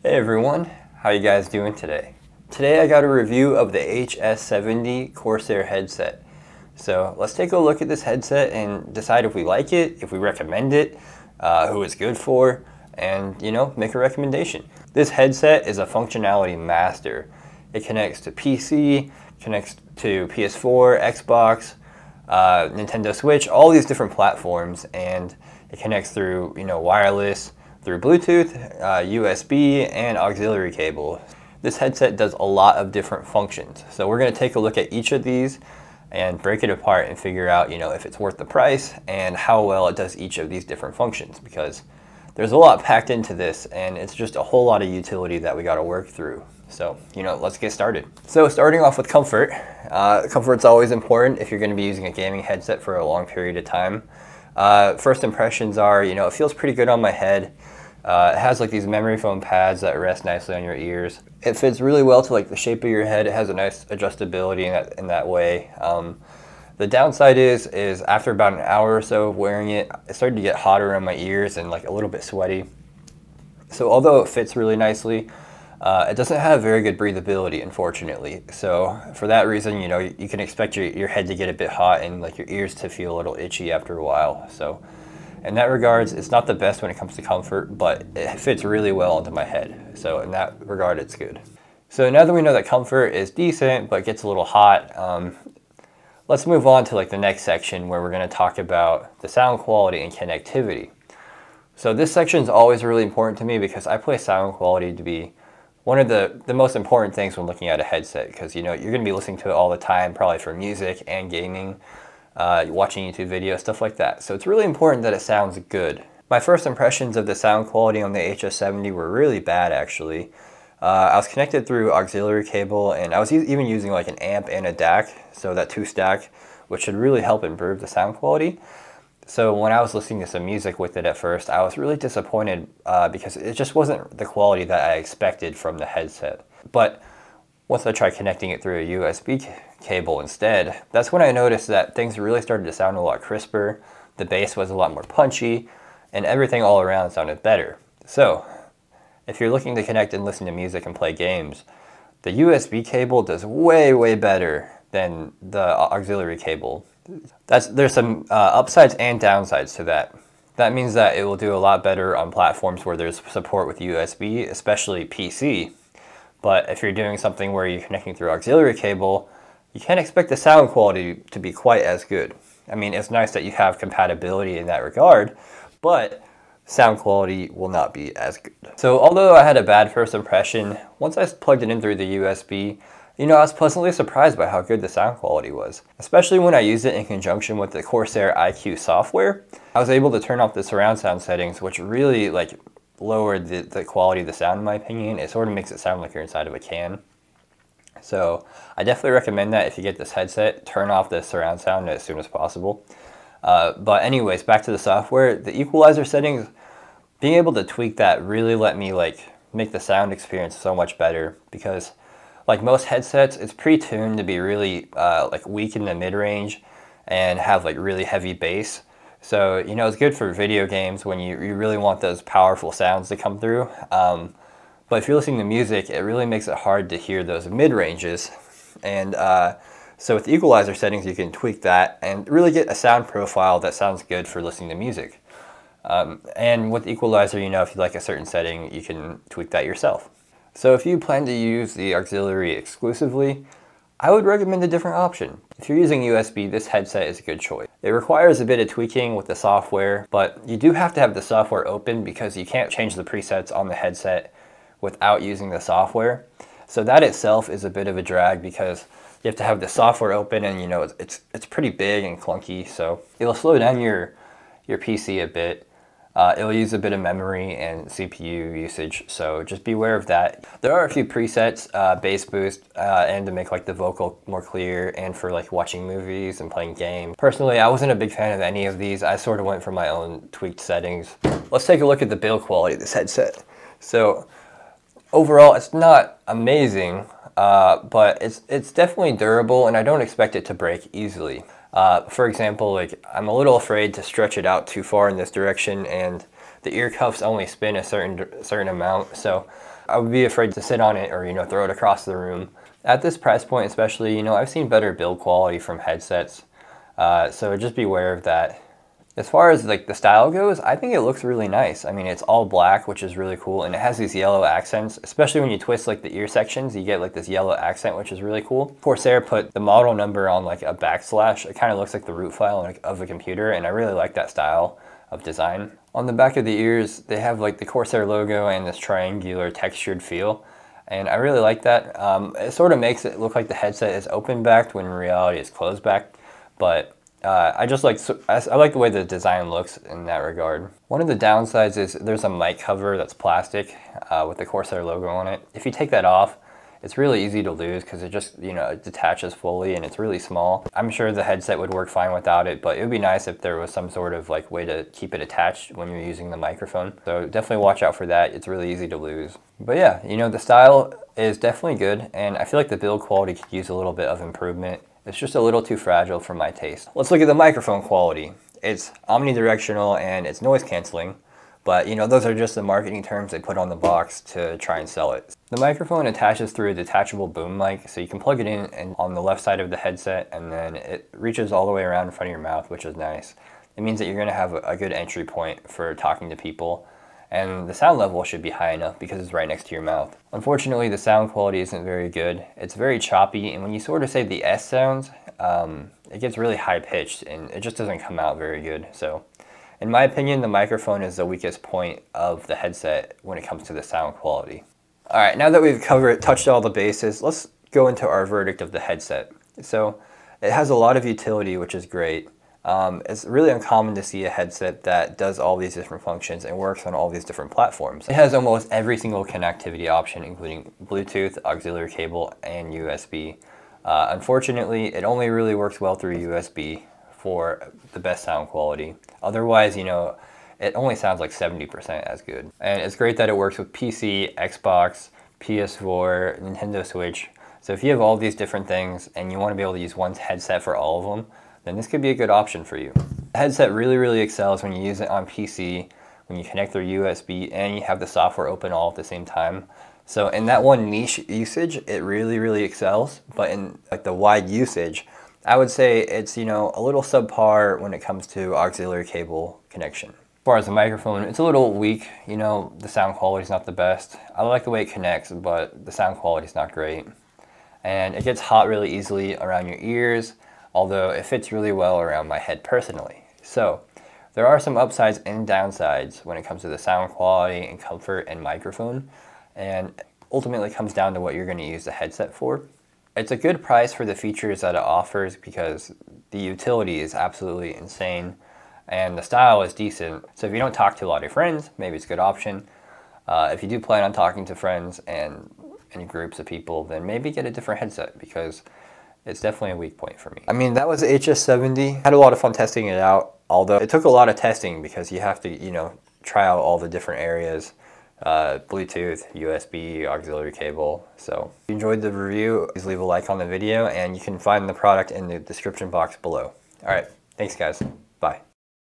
Hey everyone, how you guys doing today? Today I got a review of the HS70 Corsair headset. So let's take a look at this headset and decide if we like it, if we recommend it, who it's good for, and make a recommendation. This headset is a functionality master. It connects to PC, connects to PS4, Xbox, Nintendo Switch, all these different platforms, and it connects through wireless, through Bluetooth, USB, and auxiliary cable. This headset does a lot of different functions. So we're going to take a look at each of these and break it apart and figure out if it's worth the price and how well it does each of these different functions, because there's a lot packed into this and it's just a whole lot of utility that we got to work through. So, let's get started. So starting off with comfort. Comfort's always important if you're going to be using a gaming headset for a long period of time. First impressions are, it feels pretty good on my head. It has like these memory foam pads that rest nicely on your ears. It fits really well to like the shape of your head. It has a nice adjustability in that way. The downside is after about an hour or so of wearing it, it started to get hotter in my ears and like a little bit sweaty. So although it fits really nicely, it doesn't have very good breathability, unfortunately. So for that reason, you can expect your head to get a bit hot and like your ears to feel a little itchy after a while. So in that regards, it's not the best when it comes to comfort, but it fits really well into my head. So in that regard, it's good. So now that we know that comfort is decent, but gets a little hot, let's move on to like the next section where we're going to talk about the sound quality and connectivity. So this section is always really important to me because I place sound quality to be one of the most important things when looking at a headset, because you're going to be listening to it all the time, probably for music and gaming, watching YouTube videos, stuff like that. So it's really important that it sounds good. My first impressions of the sound quality on the HS70 were really bad, actually. I was connected through auxiliary cable, and I was even using like an amp and a DAC, so that two stack, which should really help improve the sound quality. So when I was listening to some music with it at first, I was really disappointed because it just wasn't the quality that I expected from the headset. But once I tried connecting it through a USB cable instead, that's when I noticed that things really started to sound a lot crisper, the bass was a lot more punchy, and everything all around sounded better. So if you're looking to connect and listen to music and play games, the USB cable does way, way better than the auxiliary cable. There's some upsides and downsides to that. That means that it will do a lot better on platforms where there's support with USB, especially PC. But if you're doing something where you're connecting through auxiliary cable, you can't expect the sound quality to be quite as good. I mean, it's nice that you have compatibility in that regard, but sound quality will not be as good. So although I had a bad first impression, once I plugged it in through the USB, I was pleasantly surprised by how good the sound quality was, especially when I used it in conjunction with the Corsair iQ software. I was able to turn off the surround sound settings, which really lowered the quality of the sound, in my opinion. It sort of makes it sound like you're inside of a can. So I definitely recommend that if you get this headset, turn off the surround sound as soon as possible. But anyways, back to the software, the equalizer settings, being able to tweak that really let me make the sound experience so much better, because like most headsets, it's pre-tuned to be really weak in the mid-range and have really heavy bass. So, it's good for video games when you really want those powerful sounds to come through. But if you're listening to music, it really makes it hard to hear those mid-ranges. And so with the equalizer settings, you can tweak that and really get a sound profile that sounds good for listening to music. And with the equalizer, if you like a certain setting, you can tweak that yourself. So if you plan to use the auxiliary exclusively, I would recommend a different option. If you're using USB, this headset is a good choice. It requires a bit of tweaking with the software, but you do have to have the software open because you can't change the presets on the headset without using the software. So that itself is a bit of a drag because you have to have the software open, and it's pretty big and clunky, so it'll slow down your PC a bit. It'll use a bit of memory and CPU usage, so just be aware of that. There are a few presets, bass boost, and to make the vocal more clear, and for watching movies and playing games. Personally, I wasn't a big fan of any of these. I sort of went for my own tweaked settings. Let's take a look at the build quality of this headset. So overall, it's not amazing, but it's definitely durable, and I don't expect it to break easily. For example, I'm a little afraid to stretch it out too far in this direction, and the ear cuffs only spin a certain amount, so I would be afraid to sit on it or, throw it across the room. At this price point especially, I've seen better build quality from headsets, so just be aware of that. As far as like the style goes, I think it looks really nice. I mean, it's all black, which is really cool, and it has these yellow accents, especially when you twist like the ear sections, you get like this yellow accent, which is really cool. Corsair put the model number on like a backslash. It kind of looks like the root file of a computer, and I really like that style of design. On the back of the ears, they have like the Corsair logo and this triangular textured feel, and I really like that. It sort of makes it look like the headset is open backed when in reality it's closed backed, but I like the way the design looks in that regard. One of the downsides is there's a mic cover that's plastic with the Corsair logo on it. If you take that off, it's really easy to lose because it just, it detaches fully and it's really small. I'm sure the headset would work fine without it, but it would be nice if there was some sort of like way to keep it attached when you're using the microphone. So definitely watch out for that. It's really easy to lose. But yeah, the style is definitely good, and I feel like the build quality could use a little bit of improvement. It's just a little too fragile for my taste. Let's look at the microphone quality. It's omnidirectional and it's noise canceling, but those are just the marketing terms they put on the box to try and sell it. The microphone attaches through a detachable boom mic, so you can plug it in and on the left side of the headset, and then it reaches all the way around in front of your mouth, which is nice. It means that you're gonna have a good entry point for talking to people, and the sound level should be high enough because it's right next to your mouth. Unfortunately, the sound quality isn't very good. It's very choppy, and when you sort of say the S sounds, it gets really high pitched and it just doesn't come out very good. So in my opinion, the microphone is the weakest point of the headset when it comes to the sound quality. All right, now that we've touched all the bases, let's go into our verdict of the headset. So it has a lot of utility, which is great. It's really uncommon to see a headset that does all these different functions and works on all these different platforms. It has almost every single connectivity option, including Bluetooth, auxiliary cable, and USB. Unfortunately, it only really works well through USB for the best sound quality. Otherwise, it only sounds like 70% as good. And it's great that it works with PC, Xbox, PS4, Nintendo Switch. So if you have all these different things and you want to be able to use one headset for all of them, then this could be a good option for you. The headset really excels when you use it on PC, when you connect their USB and you have the software open all at the same time. So in that one niche usage, it really excels, but in like the wide usage, I would say it's, a little subpar when it comes to auxiliary cable connection. As far as the microphone, it's a little weak, the sound quality is not the best. I like the way it connects, but the sound quality is not great. And it gets hot really easily around your ears, although it fits really well around my head personally. So there are some upsides and downsides when it comes to the sound quality and comfort and microphone, and ultimately comes down to what you're going to use the headset for. It's a good price for the features that it offers because the utility is absolutely insane and the style is decent. So if you don't talk to a lot of your friends, maybe it's a good option. If you do plan on talking to friends and in groups of people, then maybe get a different headset because it's definitely a weak point for me. I mean, that was HS70. Had a lot of fun testing it out, although it took a lot of testing because you have to, try out all the different areas, Bluetooth, USB, auxiliary cable. So if you enjoyed the review, please leave a like on the video and you can find the product in the description box below. All right, thanks guys, bye.